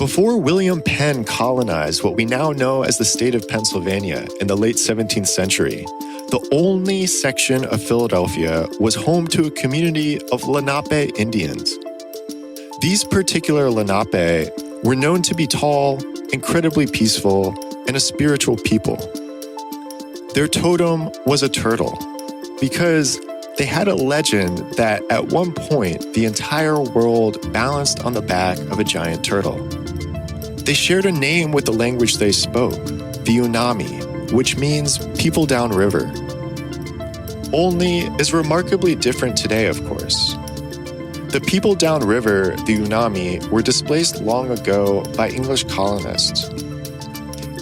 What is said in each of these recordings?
Before William Penn colonized what we now know as the state of Pennsylvania in the late 17th century, the Olney section of Philadelphia was home to a community of Lenape Indians. These particular Lenape were known to be tall, incredibly peaceful, and a spiritual people. Their totem was a turtle because they had a legend that at one point the entire world balanced on the back of a giant turtle. They shared a name with the language they spoke, the Unami, which means people downriver. Olney is remarkably different today, of course. The people downriver, the Unami, were displaced long ago by English colonists.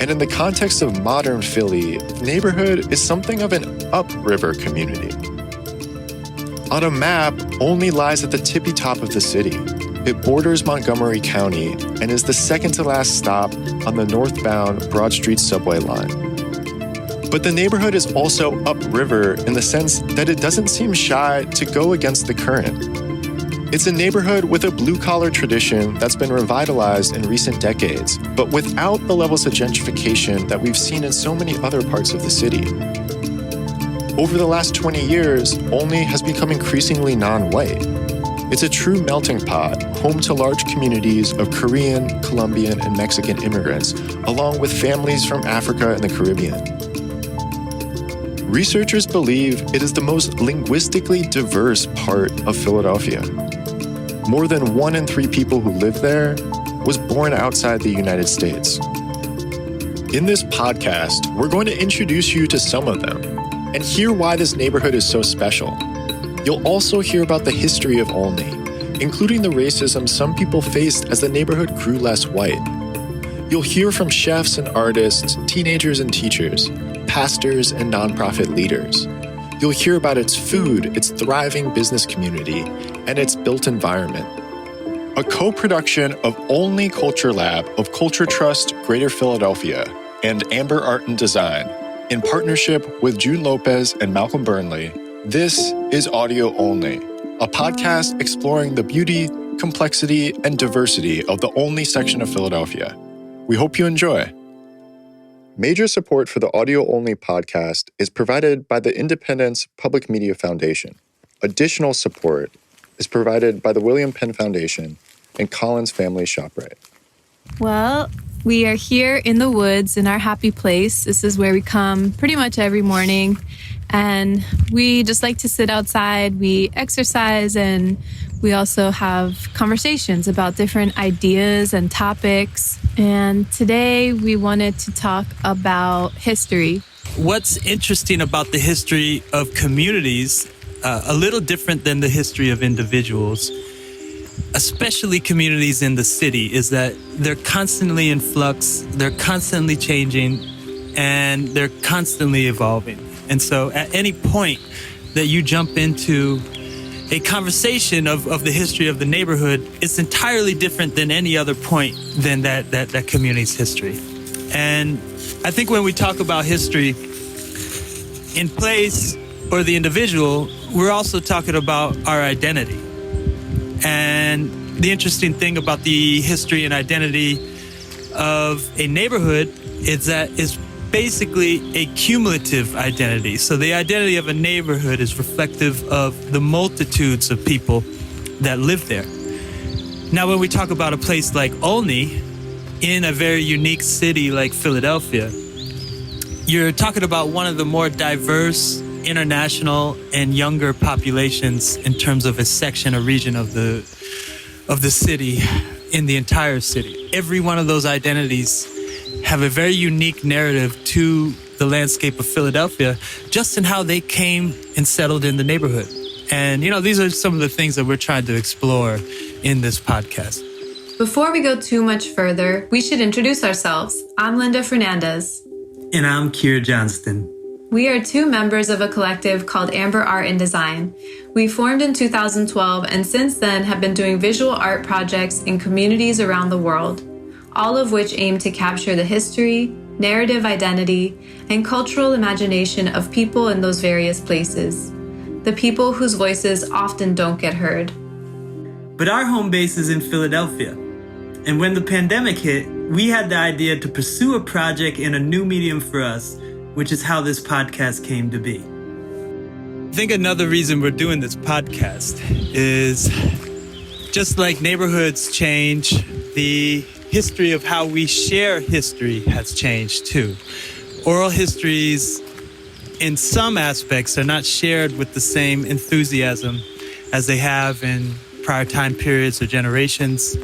And in the context of modern Philly, the neighborhood is something of an upriver community. On a map, Olney lies at the tippy top of the city. It borders Montgomery County and is the second to last stop on the northbound Broad Street subway line. But the neighborhood is also upriver in the sense that it doesn't seem shy to go against the current. It's a neighborhood with a blue-collar tradition that's been revitalized in recent decades, but without the levels of gentrification that we've seen in so many other parts of the city. Over the last 20 years, Olney has become increasingly non-white. It's a true melting pot, home to large communities of Korean, Colombian, and Mexican immigrants, along with families from Africa and the Caribbean. Researchers believe it is the most linguistically diverse part of Philadelphia. More than 1 in 3 people who live there was born outside the United States. In this podcast, we're going to introduce you to some of them and hear why this neighborhood is so special. You'll also hear about the history of Olney, including the racism some people faced as the neighborhood grew less white. You'll hear from chefs and artists, teenagers and teachers, pastors and nonprofit leaders. You'll hear about its food, its thriving business community, and its built environment. A co-production of Olney Culture Lab of Culture Trust Greater Philadelphia and Amber Art and Design, in partnership with June Lopez and Malcolm Burnley. This is Audio Olney, a podcast exploring the beauty, complexity, and diversity of the Olney section of Philadelphia. We hope you enjoy. Major support for the Audio Olney podcast is provided by the Independence Public Media Foundation. Additional support is provided by the William Penn Foundation and Collins Family ShopRite. Well, we are here in the woods in our happy place. This is where we come pretty much every morning. And we just like to sit outside. We exercise and we also have conversations about different ideas and topics. And today we wanted to talk about history. What's interesting about the history of communities, a little different than the history of individuals, especially communities in the city, is that they're constantly in flux, they're constantly changing, and they're constantly evolving. And so at any point that you jump into a conversation of the history of the neighborhood, it's entirely different than any other point than that community's history. And I think when we talk about history in place or the individual, we're also talking about our identity. And the interesting thing about the history and identity of a neighborhood is that it's basically a cumulative identity. So the identity of a neighborhood is reflective of the multitudes of people that live there. Now, when we talk about a place like Olney, in a very unique city like Philadelphia, you're talking about one of the more diverse, international, and younger populations in terms of a section, a region of the city, in the entire city. Every one of those identities have a very unique narrative to the landscape of Philadelphia, just in how they came and settled in the neighborhood. And, these are some of the things that we're trying to explore in this podcast. Before we go too much further, we should introduce ourselves. I'm Linda Fernandez. And I'm Keir Johnston. We are 2 members of a collective called Amber Art and Design. We formed in 2012 and since then have been doing visual art projects in communities around the world, all of which aim to capture the history, narrative identity, and cultural imagination of people in those various places, the people whose voices often don't get heard. But our home base is in Philadelphia, And when the pandemic hit, we had the idea to pursue a project in a new medium for us, which is how this podcast came to be. I think another reason we're doing this podcast is just like neighborhoods change, the history of how we share history has changed too. Oral histories, in some aspects, are not shared with the same enthusiasm as they have in prior time periods or generations.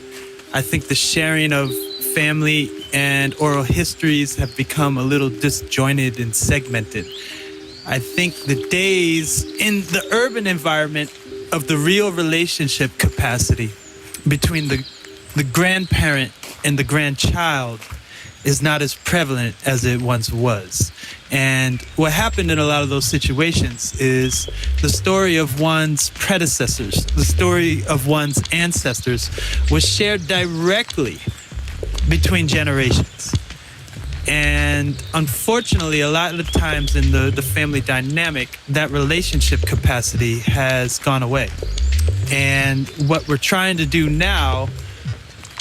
I think the sharing of family and oral histories have become a little disjointed and segmented. I think the days in the urban environment of the real relationship capacity between the grandparent and the grandchild is not as prevalent as it once was. And what happened in a lot of those situations is the story of one's predecessors, the story of one's ancestors was shared directly between generations. And unfortunately, a lot of the times in the family dynamic, that relationship capacity has gone away. And what we're trying to do now,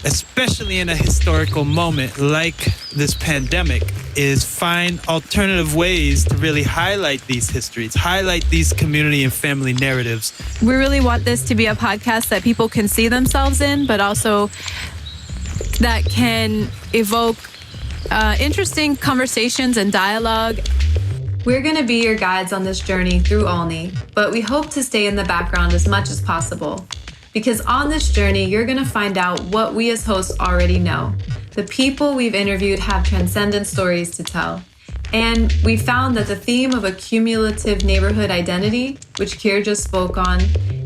especially in a historical moment like this pandemic, is find alternative ways to really highlight these histories, highlight these community and family narratives. We really want this to be a podcast that people can see themselves in, but also that can evoke interesting conversations and dialogue. We're going to be your guides on this journey through Olney, but we hope to stay in the background as much as possible. Because on this journey, you're going to find out what we as hosts already know. The people we've interviewed have transcendent stories to tell. And we found that the theme of a cumulative neighborhood identity, which Keir just spoke on,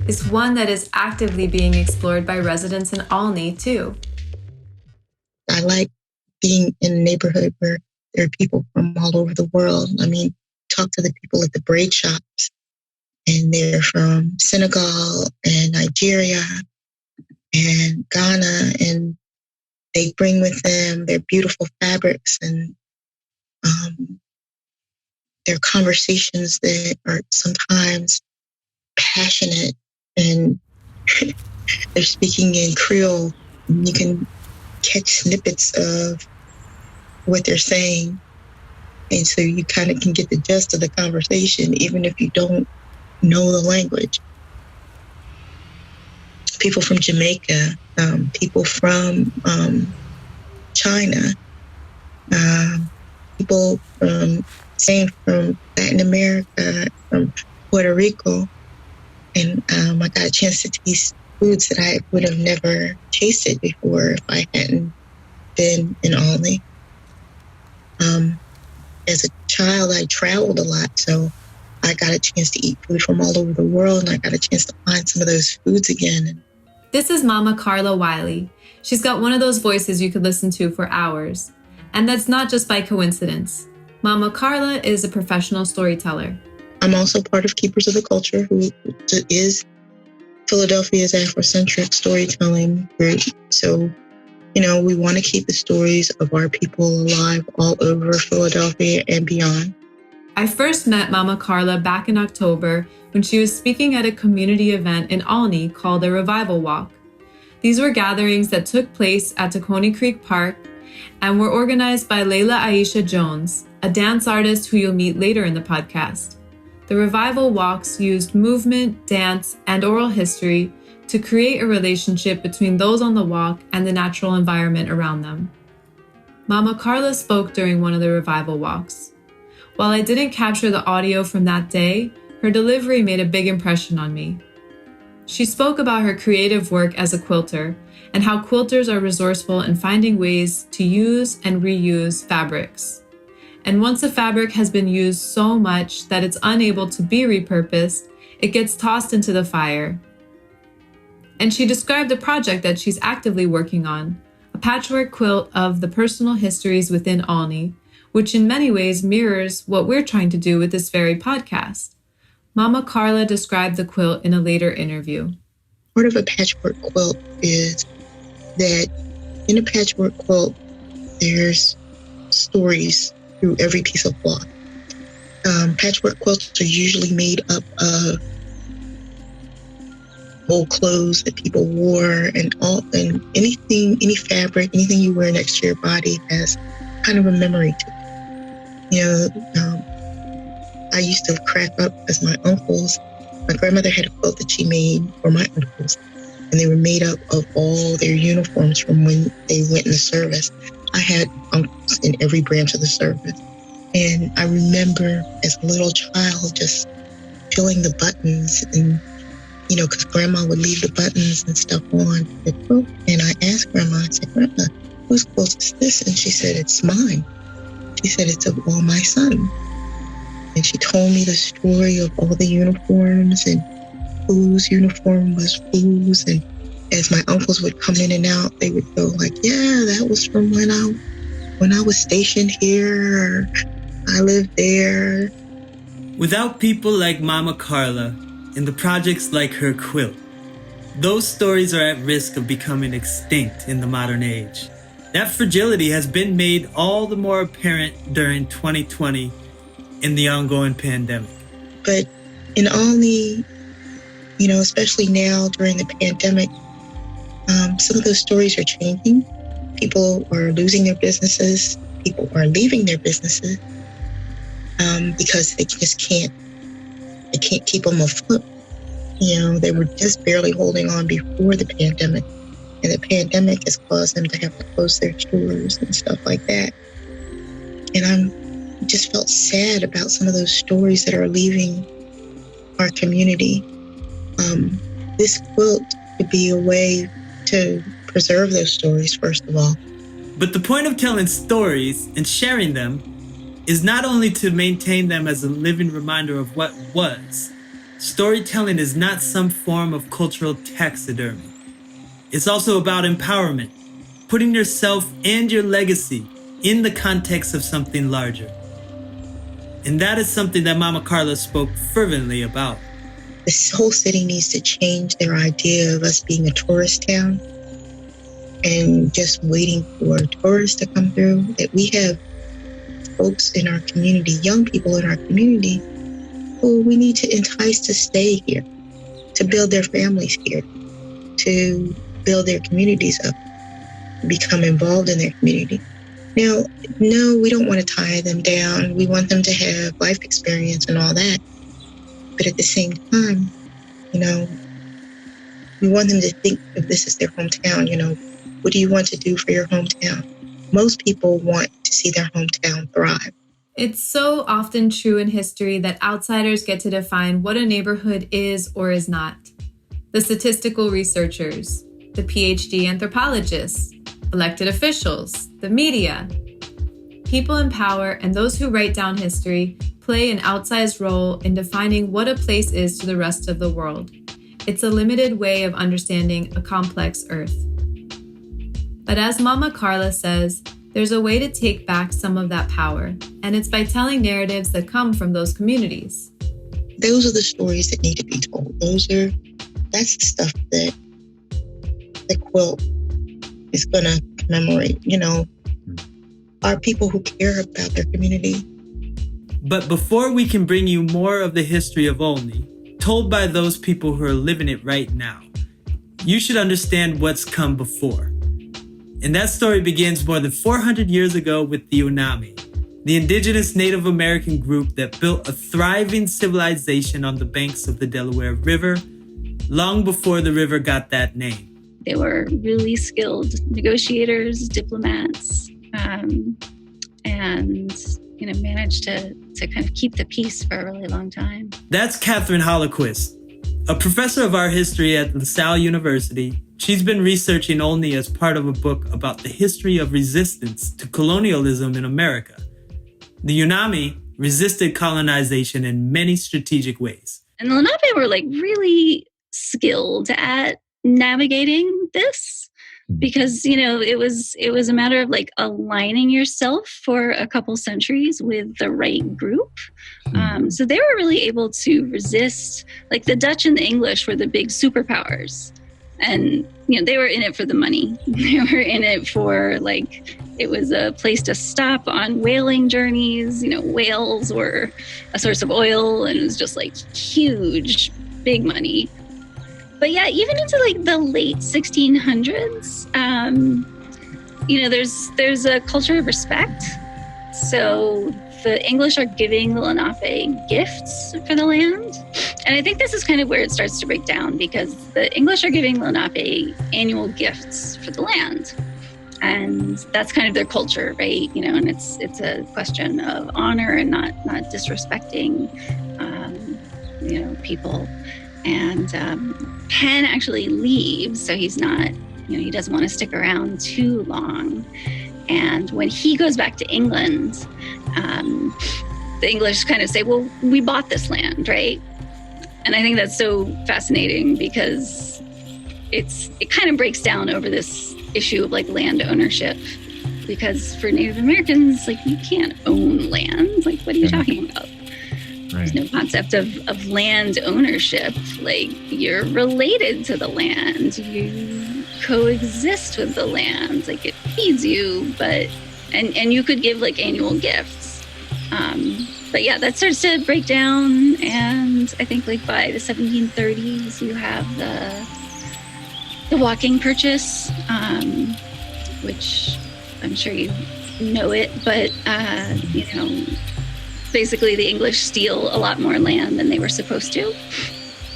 is one that is actively being explored by residents in Olney, too. I like being in a neighborhood where there are people from all over the world. I mean, talk to the people at the braid shops, and they're from Senegal and Nigeria and Ghana, and they bring with them their beautiful fabrics and their conversations that are sometimes passionate, and they're speaking in Creole. You can catch snippets of what they're saying, and so you kind of can get the gist of the conversation, even if you don't know the language. People from Jamaica, people from China, people from Latin America, from Puerto Rico, and I got a chance to taste foods that I would have never tasted before if I hadn't been in Olney. As a child, I traveled a lot, so I got a chance to eat food from all over the world, and I got a chance to find some of those foods again. This is Mama Carla Wiley. She's got one of those voices you could listen to for hours. And that's not just by coincidence. Mama Carla is a professional storyteller. I'm also part of Keepers of the Culture, who is Philadelphia's Afrocentric storytelling group. So, we want to keep the stories of our people alive all over Philadelphia and beyond. I first met Mama Carla back in October when she was speaking at a community event in Olney called a Revival Walk. These were gatherings that took place at Tacony Creek Park and were organized by Layla Aisha Jones, a dance artist who you'll meet later in the podcast. The Revival Walks used movement, dance, and oral history to create a relationship between those on the walk and the natural environment around them. Mama Carla spoke during one of the Revival Walks. While I didn't capture the audio from that day, her delivery made a big impression on me. She spoke about her creative work as a quilter and how quilters are resourceful in finding ways to use and reuse fabrics. And once a fabric has been used so much that it's unable to be repurposed, it gets tossed into the fire. And she described a project that she's actively working on, a patchwork quilt of the personal histories within Olney, which in many ways mirrors what we're trying to do with this very podcast. Mama Carla described the quilt in a later interview. Part of a patchwork quilt is that in a patchwork quilt, there's stories through every piece of cloth. Patchwork quilts are usually made up of old clothes that people wore, and anything, any fabric, anything you wear next to your body has kind of a memory to it. I used to crack up as my grandmother had a quilt that she made for my uncles, and they were made up of all their uniforms from when they went in the service. I had uncles in every branch of the service. And I remember as a little child just feeling the buttons and, because Grandma would leave the buttons and stuff on the quilt. And I asked Grandma, I said, Grandma, whose quilt is this? And she said, it's mine. She said, it's of all my sons. And she told me the story of all the uniforms and whose uniform was whose. And as my uncles would come in and out, they would go like, yeah, that was from when I was stationed here, or I lived there. Without people like Mama Carla and the projects like her quilt, those stories are at risk of becoming extinct in the modern age. That fragility has been made all the more apparent during 2020 in the ongoing pandemic. But in Olney, especially now during the pandemic, some of those stories are changing. People are losing their businesses. People are leaving their businesses because they just can't keep them afloat. They were just barely holding on before the pandemic, and the pandemic has caused them to have to close their stores and stuff like that. And I just felt sad about some of those stories that are leaving our community. This quilt could be a way to preserve those stories, first of all. But the point of telling stories and sharing them is not only to maintain them as a living reminder of what was. Storytelling is not some form of cultural taxidermy. It's also about empowerment, putting yourself and your legacy in the context of something larger. And that is something that Mama Carla spoke fervently about. This whole city needs to change their idea of us being a tourist town and just waiting for tourists to come through. That we have folks in our community, young people in our community, who we need to entice to stay here, to build their families here, to build their communities up, become involved in their community. Now, no, we don't want to tie them down. We want them to have life experience and all that. But at the same time, we want them to think of this as their hometown. What do you want to do for your hometown? Most people want to see their hometown thrive. It's so often true in history that outsiders get to define what a neighborhood is or is not. The statistical researchers, the PhD anthropologists, elected officials, the media. People in power and those who write down history play an outsized role in defining what a place is to the rest of the world. It's a limited way of understanding a complex earth. But as Mama Carla says, there's a way to take back some of that power, and it's by telling narratives that come from those communities. Those are the stories that need to be told. That's the stuff that the quilt is going to commemorate, are people who care about their community. But before we can bring you more of the history of Olney, told by those people who are living it right now, you should understand what's come before. And that story begins more than 400 years ago with the Unami, the indigenous Native American group that built a thriving civilization on the banks of the Delaware River, long before the river got that name. They were really skilled negotiators, diplomats, and managed to kind of keep the peace for a really long time. That's Catherine Holloquist, a professor of art history at LaSalle University. She's been researching Olney as part of a book about the history of resistance to colonialism in America. The Unami resisted colonization in many strategic ways. And the Lenape were really skilled at navigating this because, it was a matter of aligning yourself for a couple centuries with the right group. So they were really able to resist, the Dutch and the English were the big superpowers. And, they were in it for the money. They were in it for, it was a place to stop on whaling journeys. Whales were a source of oil, and it was just, huge, big money. But yeah, even into like the late 1600s, there's a culture of respect. So the English are giving the Lenape gifts for the land. And I think this is kind of where it starts to break down, because the English are giving Lenape annual gifts for the land. And that's kind of their culture, right? And it's a question of honor and not disrespecting, people. And Penn actually leaves, so he's not, he doesn't want to stick around too long. And when he goes back to England, the English kind of say, well, we bought this land, right? And I think that's so fascinating, because it kind of breaks down over this issue of like land ownership. Because for Native Americans, like, you can't own land. Like, what are you talking about? Right. There's no concept of land ownership. Like, you're related to the land. You coexist with the land. Like, it feeds you, but and you could give like annual gifts. But yeah, that starts to break down. And I think like by the 1730s, you have the walking purchase, which I'm sure you know it, but basically the English steal a lot more land than they were supposed to.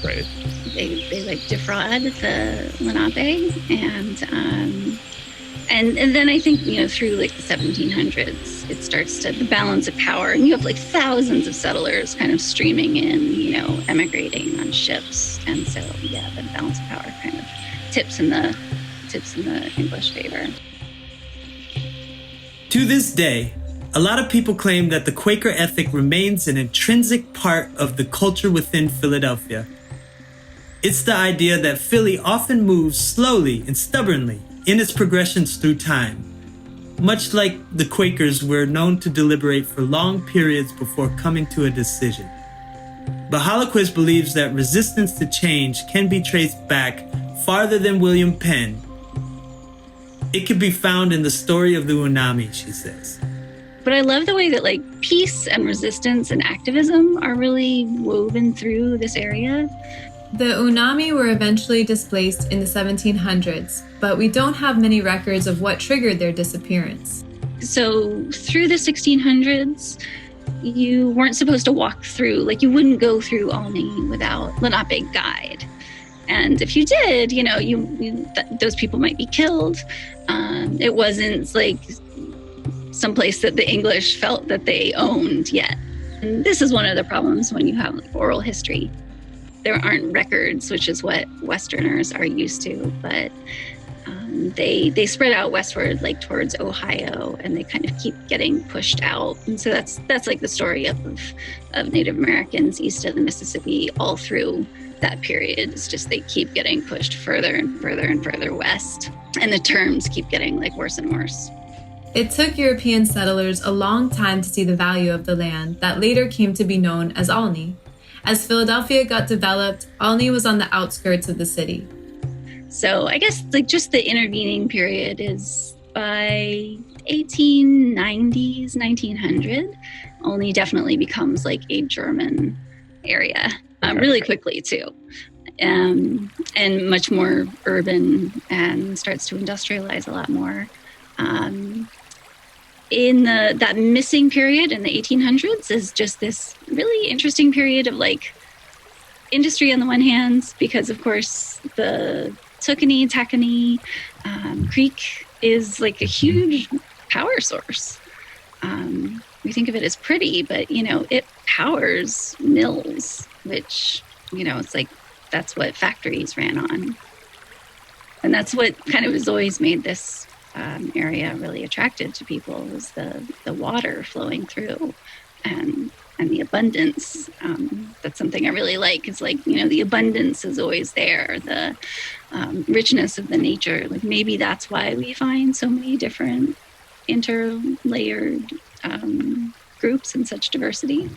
Right. They like defraud the Lenape, and then I think through like the 1700s it starts to the balance of power, and you have like thousands of settlers kind of streaming in, emigrating on ships, and so yeah, the balance of power kind of tips in the English favor. To this day, a lot of people claim that the Quaker ethic remains an intrinsic part of the culture within Philadelphia. It's the idea that Philly often moves slowly and stubbornly in its progressions through time, much like the Quakers were known to deliberate for long periods before coming to a decision. But Holoquist believes that resistance to change can be traced back farther than William Penn. It can be found in the story of the Unami, she says. But I love the way that like peace and resistance and activism are really woven through this area. The Unami were eventually displaced in the 1700s, but we don't have many records of what triggered their disappearance. So through the 1600s, you weren't supposed to walk through, like you wouldn't go through Olney without Lenape guide. And if you did, those people might be killed. It wasn't like someplace that the English felt that they owned yet. And this is one of the problems when you have like oral history. There aren't records, which is what Westerners are used to, but they spread out westward, like towards Ohio, and they kind of keep getting pushed out. And so that's like the story of Native Americans east of the Mississippi all through that period. It's just they keep getting pushed further and further and further west, and the terms keep getting like worse and worse. It took European settlers a long time to see the value of the land that later came to be known as Olney. As Philadelphia got developed, Olney was on the outskirts of the city. So I guess like just the intervening period is by 1890s, 1900, Olney definitely becomes like a German area really quickly too. And much more urban, and starts to industrialize a lot more. In that missing period in the 1800s is just this really interesting period of like industry on the one hand, because of course the Tacony Creek is like a huge power source. We think of it as pretty, but it powers mills, which it's like that's what factories ran on, and that's what kind of has always made this area really attractive to people, was the water flowing through and the abundance. That's something I really like. It's like, the abundance is always there, the richness of the nature. Like maybe that's why we find so many different interlayered groups and such diversity.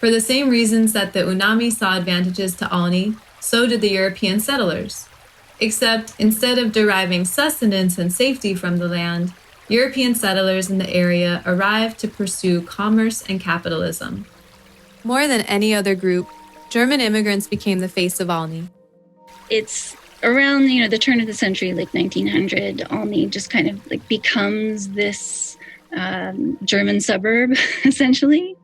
For the same reasons that the Unami saw advantages to Olney, so did the European settlers. Except instead of deriving sustenance and safety from the land, European settlers in the area arrived to pursue commerce and capitalism. More than any other group, German immigrants became the face of Olney. it's around, the turn of the century, like 1900, Olney just kind of like becomes this German suburb, essentially.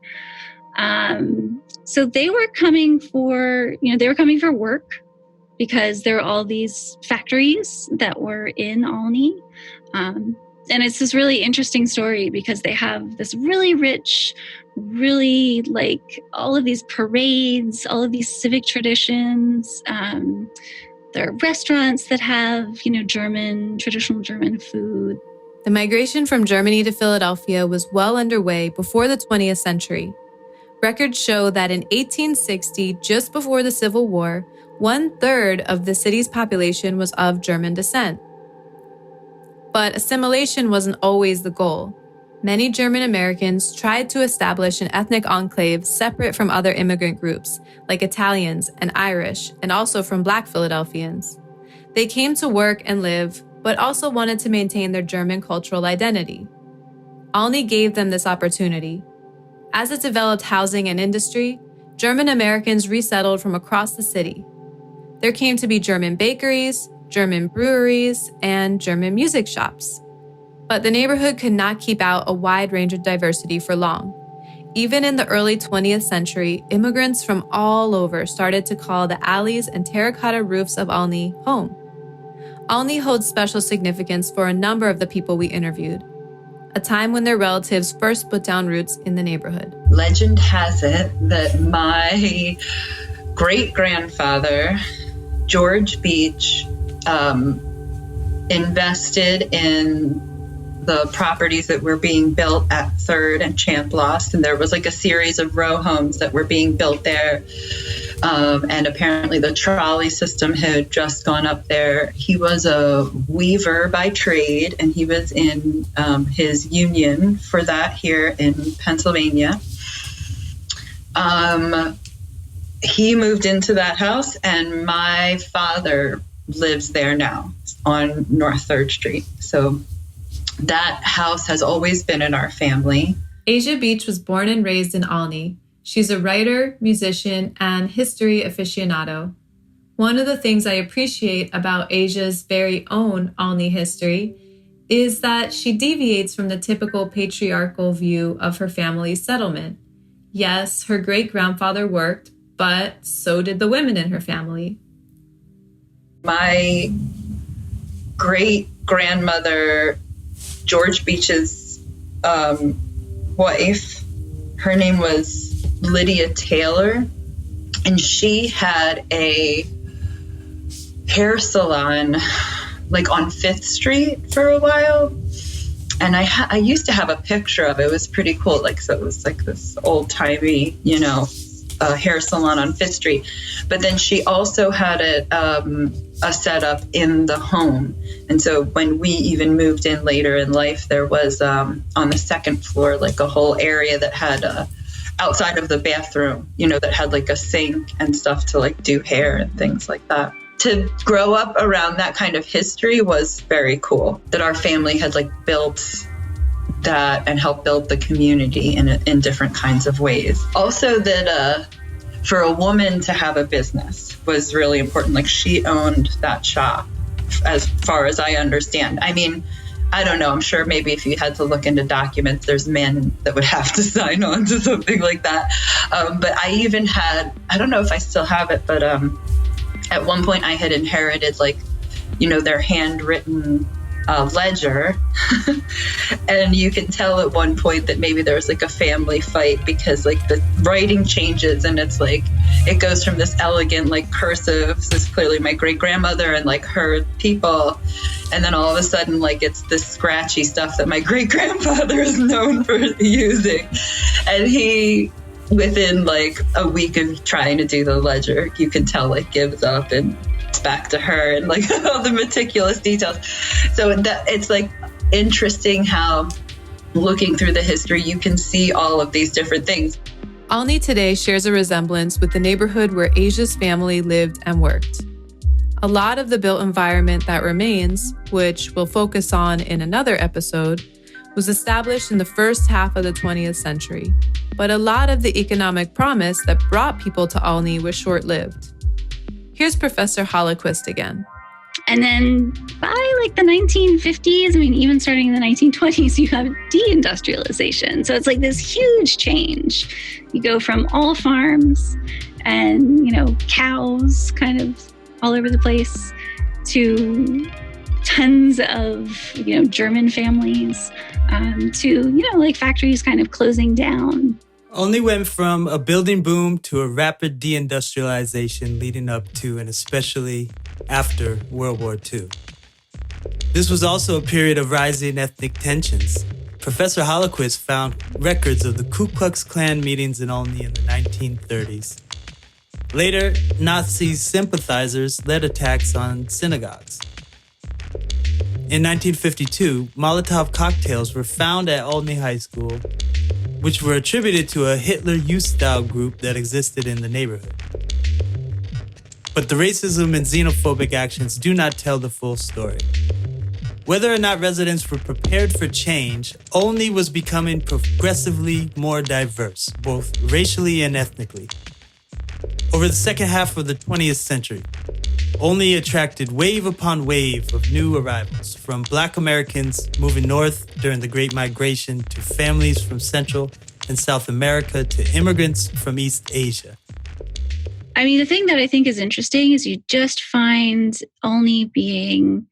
So they were coming for work because there are all these factories that were in Olney. And it's this really interesting story because they have this really rich, really like all of these parades, all of these civic traditions. There are restaurants that have, traditional German food. The migration from Germany to Philadelphia was well underway before the 20th century. Records show that in 1860, just before the Civil War, 1/3 of the city's population was of German descent. But assimilation wasn't always the goal. Many German Americans tried to establish an ethnic enclave separate from other immigrant groups, like Italians and Irish, and also from Black Philadelphians. They came to work and live, but also wanted to maintain their German cultural identity. Olney gave them this opportunity. As it developed housing and industry, German Americans resettled from across the city. There came to be German bakeries, German breweries, and German music shops. But the neighborhood could not keep out a wide range of diversity for long. Even in the early 20th century, immigrants from all over started to call the alleys and terracotta roofs of Olney home. Olney holds special significance for a number of the people we interviewed, a time when their relatives first put down roots in the neighborhood. Legend has it that my great-grandfather, George Beach, invested in the properties that were being built at 3rd and Champloss, and there was like a series of row homes that were being built there, and apparently the trolley system had just gone up there. He was a weaver by trade, and he was in his union for that here in Pennsylvania. He moved into that house, and my father lives there now on North 3rd Street. So that house has always been in our family. Asia Beach was born and raised in Olney. She's a writer, musician, and history aficionado. One of the things I appreciate about Asia's very own Olney history is that she deviates from the typical patriarchal view of her family's settlement. Yes, her great-grandfather worked, but so did the women in her family. My great-grandmother, George Beach's wife, her name was Lydia Taylor, and she had a hair salon like on 5th Street for a while. And I used to have a picture of it. It was pretty cool. So it was like this old-timey, hair salon on 5th Street. But then she also had a setup in the home. And so when we even moved in later in life, there was on the 2nd floor, like a whole area that had outside of the bathroom, that had like a sink and stuff to like do hair and things like that. To grow up around that kind of history was very cool, that our family had like built that and helped build the community in different kinds of ways. Also that for a woman to have a business was really important. Like she owned that shop as far as I understand. I mean, I don't know. I'm sure maybe if you had to look into documents, there's men that would have to sign on to something like that. But I even had, I don't know if I still have it, but at one point I had inherited their handwritten ledger. And you can tell at one point that maybe there was like a family fight because like the writing changes and it's like, it goes from this elegant like cursive, this is clearly my great grandmother and like her people. And then all of a sudden, like it's this scratchy stuff that my great grandfather is known for using. And he, within like a week of trying to do the ledger, you can tell like gives up and it's back to her and like all the meticulous details. So it's like interesting how looking through the history, you can see all of these different things. Olney today shares a resemblance with the neighborhood where Asia's family lived and worked. A lot of the built environment that remains, which we'll focus on in another episode, was established in the first half of the 20th century. But a lot of the economic promise that brought people to Olney was short-lived. Here's Professor Hollequist again. And then by like the 1950s, I mean, even starting in the 1920s, you have deindustrialization. So it's like this huge change. You go from all farms and, cows kind of all over the place to tons of, German families to, like factories kind of closing down. Olney went from a building boom to a rapid deindustrialization leading up to and especially after World War II. This was also a period of rising ethnic tensions. Professor Hollequist found records of the Ku Klux Klan meetings in Olney in the 1930s. Later, Nazi sympathizers led attacks on synagogues. In 1952, Molotov cocktails were found at Olney High School, which were attributed to a Hitler Youth-style group that existed in the neighborhood. But the racism and xenophobic actions do not tell the full story. Whether or not residents were prepared for change, Olney was becoming progressively more diverse, both racially and ethnically. Over the second half of the 20th century, Olney attracted wave upon wave of new arrivals, from Black Americans moving north during the Great Migration to families from Central and South America to immigrants from East Asia. I mean, the thing that I think is interesting is you just find Olney being,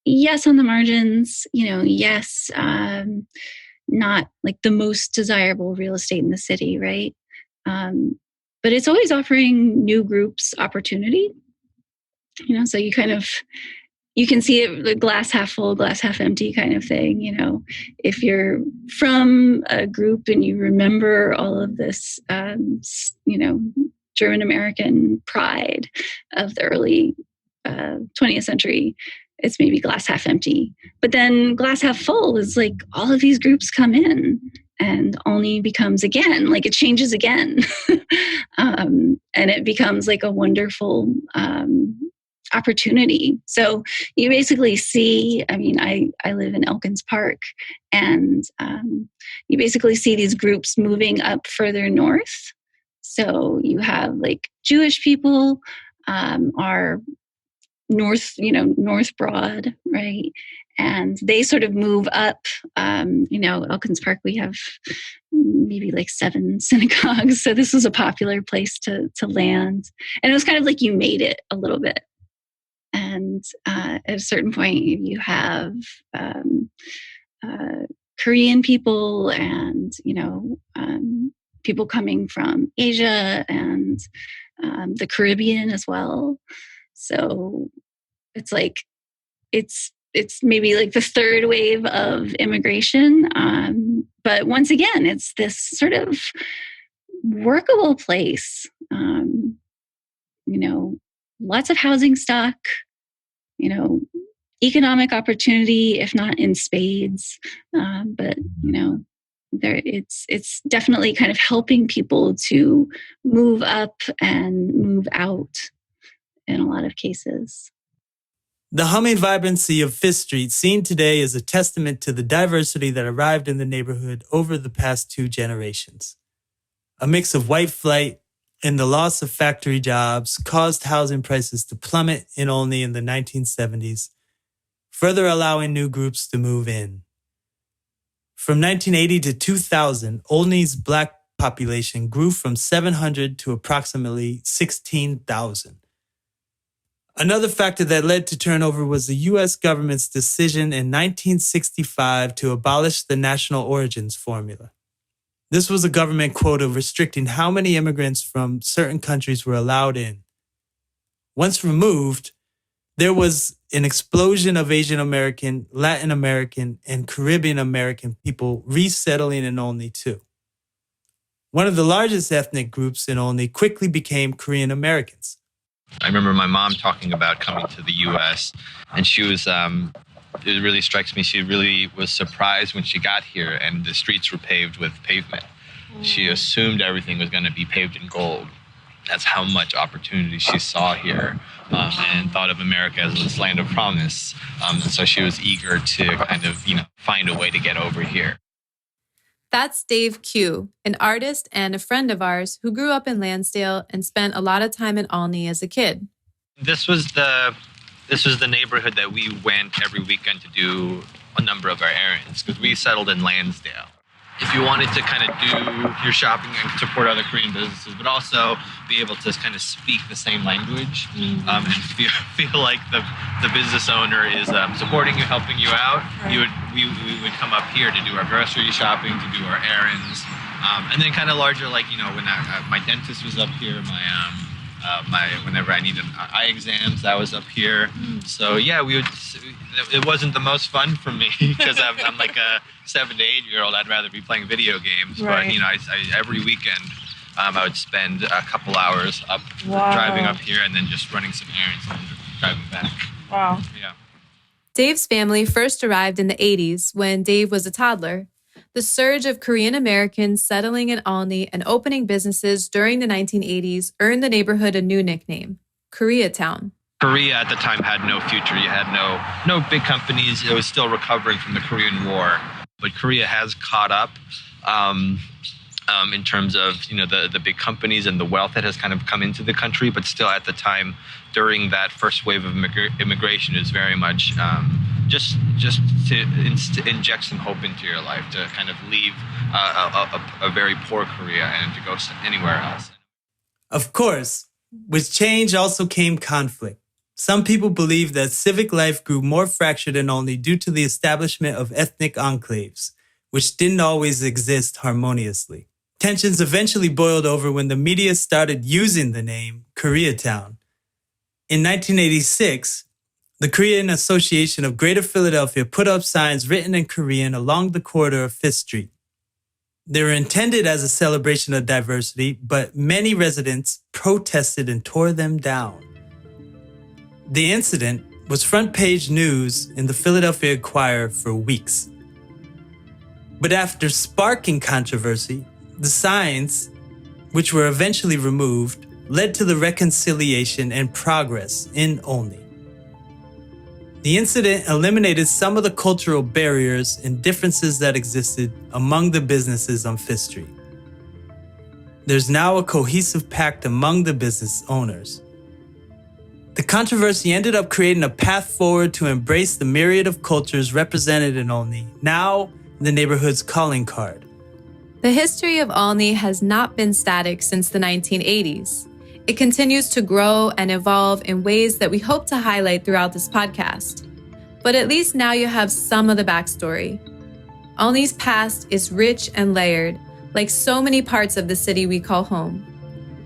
yes, on the margins, yes, not like the most desirable real estate in the city, right? But it's always offering new groups opportunity. So you can see it, the glass half full, glass half empty kind of thing. If you're from a group and you remember all of this, German American pride of the early 20th century, it's maybe glass half empty. But then glass half full is like all of these groups come in and Olney becomes again, like it changes again. And it becomes like a wonderful opportunity. So you basically see, I live in Elkins Park, and you basically see these groups moving up further north. So you have like Jewish people are North Broad, right? And they sort of move up. Elkins Park, we have maybe like 7 synagogues. So this was a popular place to land. And it was kind of like you made it a little bit. And at a certain point, you have Korean people and, people coming from Asia and the Caribbean as well. So it's like, it's maybe like the third wave of immigration. But once again, it's this sort of workable place. Lots of housing stock, economic opportunity, if not in spades. But it's definitely kind of helping people to move up and move out in a lot of cases. The humming vibrancy of Fifth Street seen today is a testament to the diversity that arrived in the neighborhood over the past 2 generations. A mix of white flight and the loss of factory jobs caused housing prices to plummet in Olney in the 1970s, further allowing new groups to move in. From 1980 to 2000, Olney's Black population grew from 700 to approximately 16,000. Another factor that led to turnover was the U.S. government's decision in 1965 to abolish the national origins formula. This was a government quota restricting how many immigrants from certain countries were allowed in. Once removed, there was an explosion of Asian American, Latin American, and Caribbean American people resettling in Olney too. One of the largest ethnic groups in Olney quickly became Korean Americans. I remember my mom talking about coming to the U.S. and she was, it really strikes me, she really was surprised when she got here and the streets were paved with pavement. She assumed everything was going to be paved in gold. That's how much opportunity she saw here and thought of America as this land of promise. So she was eager to kind of, find a way to get over here. That's Dave Q, an artist and a friend of ours who grew up in Lansdale and spent a lot of time in Olney as a kid. This was the neighborhood that we went every weekend to do a number of our errands, because we settled in Lansdale. If you wanted to kind of do your shopping and support other Korean businesses, but also be able to kind of speak the same language, and feel like the business owner is supporting you, helping you out, we would come up here to do our grocery shopping, to do our errands, and then kind of larger, like, when my dentist was up here, whenever I needed eye exams, that was up here. So yeah, it wasn't the most fun for me because I'm like a 7 to 8 year old. I'd rather be playing video games. Right. But I every weekend I would spend a couple hours up driving up here and then just running some errands and driving back. Wow. Yeah. Dave's family first arrived in the 80s when Dave was a toddler. The surge of Korean Americans settling in Olney and opening businesses during the 1980s earned the neighborhood a new nickname, Koreatown. Korea at the time had no future. You had no big companies. It was still recovering from the Korean War. But Korea has caught up in terms of the big companies and the wealth that has kind of come into the country. But still, at the time, during that first wave of immigration, is very much just to inject some hope into your life, to kind of leave a very poor Korea and to go anywhere else. Of course, with change also came conflict. Some people believe that civic life grew more fractured in Olney due to the establishment of ethnic enclaves, which didn't always exist harmoniously. Tensions eventually boiled over when the media started using the name Koreatown. In 1986, the Korean Association of Greater Philadelphia put up signs written in Korean along the corridor of 5th Street. They were intended as a celebration of diversity, but many residents protested and tore them down. The incident was front-page news in the Philadelphia Inquirer for weeks. But after sparking controversy, the signs, which were eventually removed, led to the reconciliation and progress in Olney. The incident eliminated some of the cultural barriers and differences that existed among the businesses on 5th Street. There's now a cohesive pact among the business owners. The controversy ended up creating a path forward to embrace the myriad of cultures represented in Olney, now the neighborhood's calling card. The history of Olney has not been static since the 1980s. It continues to grow and evolve in ways that we hope to highlight throughout this podcast. But at least now you have some of the backstory. Olney's past is rich and layered, like so many parts of the city we call home.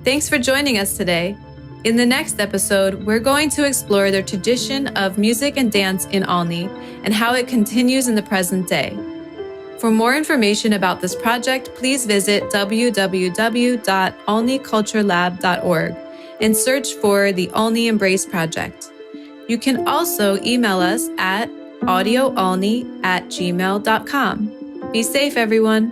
Thanks for joining us today. In the next episode, we're going to explore the tradition of music and dance in Olney and how it continues in the present day. For more information about this project, please visit www.olneyculturelab.org and search for the Olney Embrace Project. You can also email us at audioolney@gmail.com. Be safe, everyone.